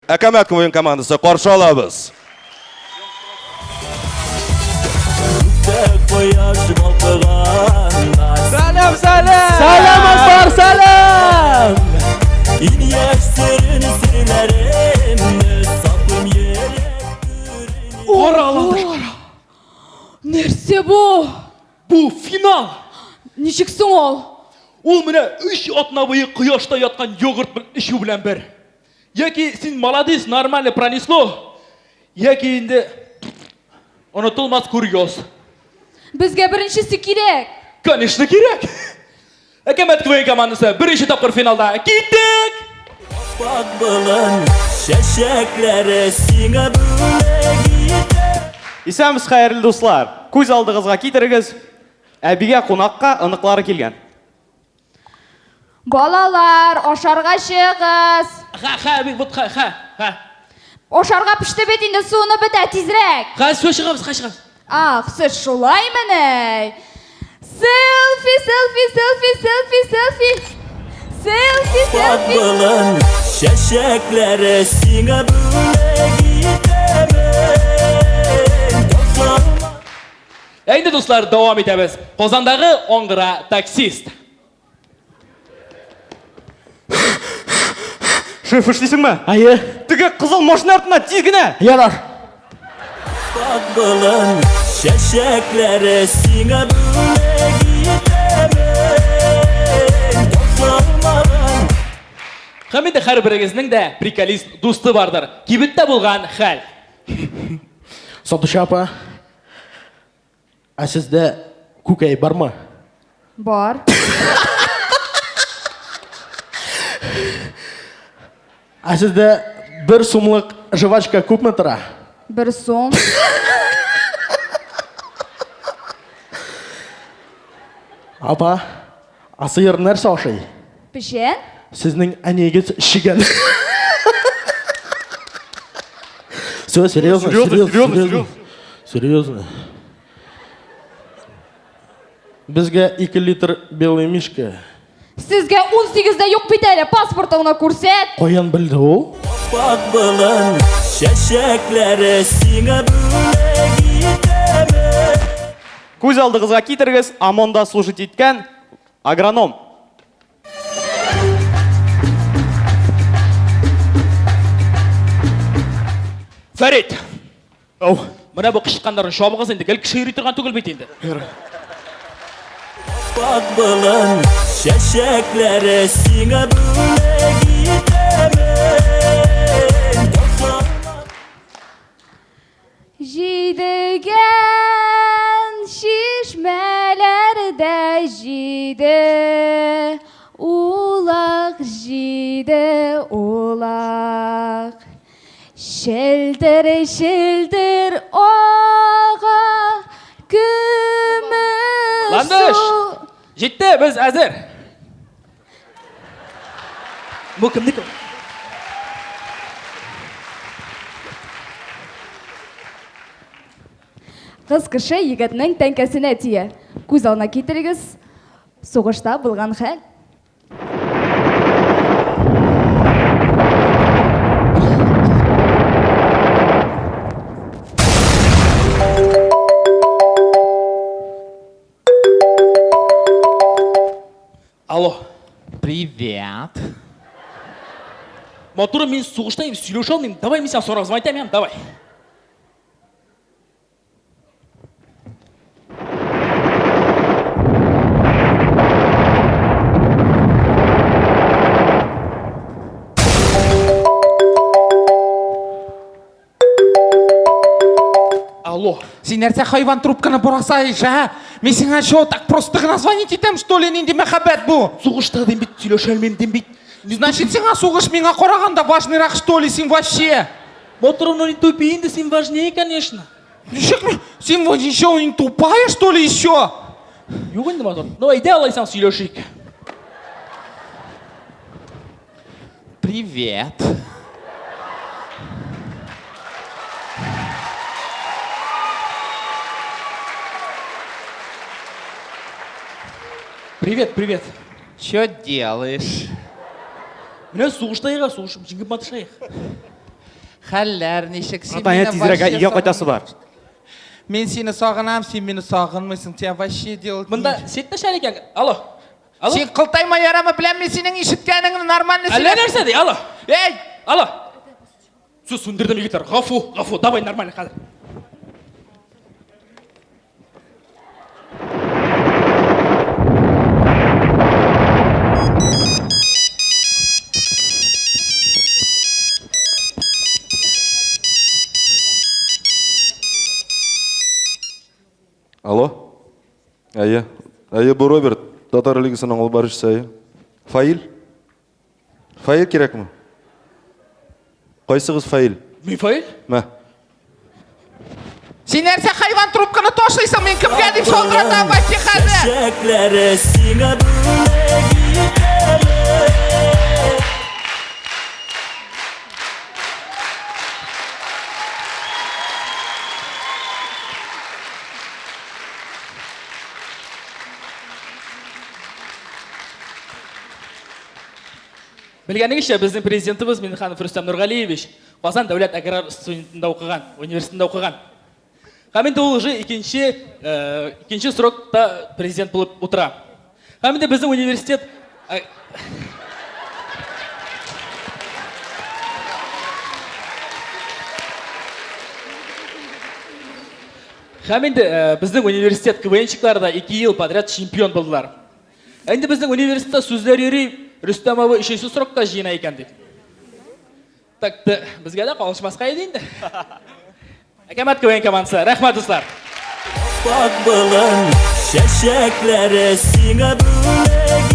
Akamat o'yin komandasi qarshi olamiz. Salam, salam. Salam akbar, salam. Oraladık. Nerse bu? Bu final. Nişiksin ol? Ol mene 3 atna boyu kıyaşta yatkan yogurt işi bilen bir. Yaki sen maladis, normalne pranislo. Yaki indi unutulmaz kuryoz. Bizge birincisi kirek. Конечно керек. Akamat kuvvet komandası birinci tapkır finalda gittik. Исәміз қайырлы достар. Көз алдығызға кетіріңіз. Әбіге қонаққа ынықлары келген. Balalar, oşarga шығыз. Ha, вот ha. Oşarga pişti betinde suunu bit tizrek. Ha, шығамыз. Ah, siz şulay mene. Selfie, selfie, selfie, selfie, selfie. Selfie, selfie. Balın şeşeklere sine böyle gidemeyin. Endi dostlar devam etemiz. Qozonдағы Oңғыра таксист. Шеф, іштейсің ме? Айы, Түге қызыл машина артына тезгіне. ярар. Balın şeşeklere sine böyle gidemeyin. Doktorların Хамиді қар бірігізінің де приколист досты бардыр. Кибітті болған хәл. Сатушы апа, сізде көкей бар ма? Бар. Сізде бір сумлық жвачка көп ме тұра? Bir сом. Апа, сиыр нәрсе ашай? Pişen. Сіздің әнегіз ішіген. Все, серьезно, серьезно. Бізге 2 литр белый мишка. Sizge 18'de yok biteli pasportunu kurset. Қоян білді ол? balın şeşeklere sine böyle gidemeyin. Көз алдығызға кетіріңіз. Амонда служить еткен агроном. Фәрит, Ау, мына бұл қышыққандарын шабығыз енді, гәл кіші тұрған түгіл бет енді. Balın şeşeklere sine böyle gidemeyin. Jidigen şişmelerde jide. Ulak jide ulak. Şeldir şeldir oğa. Gümüş Landıш, su. жетті, біз әзір. Бұл кімдікі? Қыз кіші егетінің тәңкесіне тие. Көз алдына кетіріңіз. Соғышта болған хәл. Алло, Привет. мотуры мен соғыштайым, сөйлеуші алмайым. Давай мен сен сұрағызым айтамын, давай. Алло. Сен нәрсе хайван трубканы бұрасайшы, а? Мен сен шо так просто звонить етем, что ли, ненде махаббат бұл? Соғышта дембейді, сөйлеуші алмайым дембейді. Значит, сен соғыш меңа қорағанда важнырақ, что ли, сен вообще? Мотуры не тупейді, сен важнее, конечно. Сен еще не тупая, что ли, еще? Yok енді мотор. Давай, иди алайсан сөйлеушік. Привет. Привет, привет. Что делаешь? Міне соғыштайға, соғышым, жеңіп матышайық. Хәлләр ничек? Син Атаң мине тизрәк вообще өйгә кайтасы бар. Мен сине сагынам, син мине сагынмыйсың. Тебя вообще делать. Мында сетнәшәр икән. Алло. Алло. Син кылтайма ярамы белән мен синең ишеткәнеңне нормально Әллә нәрсә ди? Алло. Эй! Алло. Су сүндердем егетләр. Гафу, давай нормально хәзер. Алло. Әйе, bu Роберт. Татар лигасының албарышчысы әйе. Фаил? Фаил кирәкме? Кайсыгыз Фаил? Мифаил? Мә. Син нәрсә хайван трубканы ташлыйсың? Мен кемгә дип шалтыратам вообще хәзер? Çiçeklere sine böyle gidelim. Белгәнегезчә, безнең президентыбыз Миннеханов Рөстәм Нургалиевич Казан дәүләт аграр институтында укыган, университетында укыган. Һәм инде ул уже икенче срокта президент булып утыра. Һәм инде безнең университет КВНщикларда 2 ел подряд чемпион булдылар. Инде безнең университетта сүзләр йөри, Рөстәм абый 3нче срокка җыена икән дип. Так, безгә дә калышмаска иде инде. Әкәмәт КВН командасы, рәхмәт дуслар. Bak balın çiçeklere sine böyle